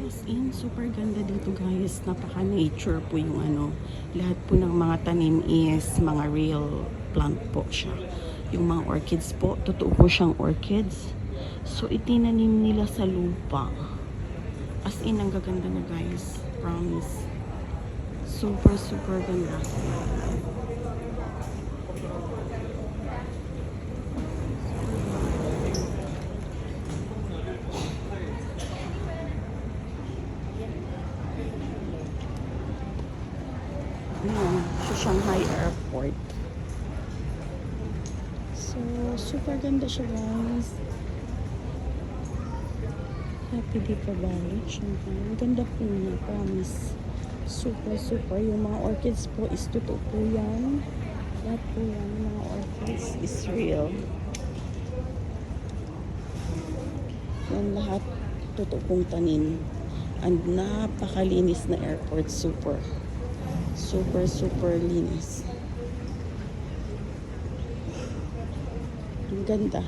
As in, super ganda dito guys. Napaka-nature po yung ano. Lahat po ng mga tanim is mga real plant po siya. Yung mga orchids po, totoo po siyang orchids. So, itinanim nila sa lupa. As in, ang gaganda na guys. Promise. Super, super ganda. Ayan, sa Shanghai Airport. So, super ganda siya guys. Happy Deepavali, Shanghai. Ang ganda po niya, promise. Super, super. Yung mga orchids po is totoo po yan. Lahat po yan, yung mga orchids is real. Yan lahat, totoo pong tanim. And napakalinis na airport, super. Super, super linis. Ang ganda.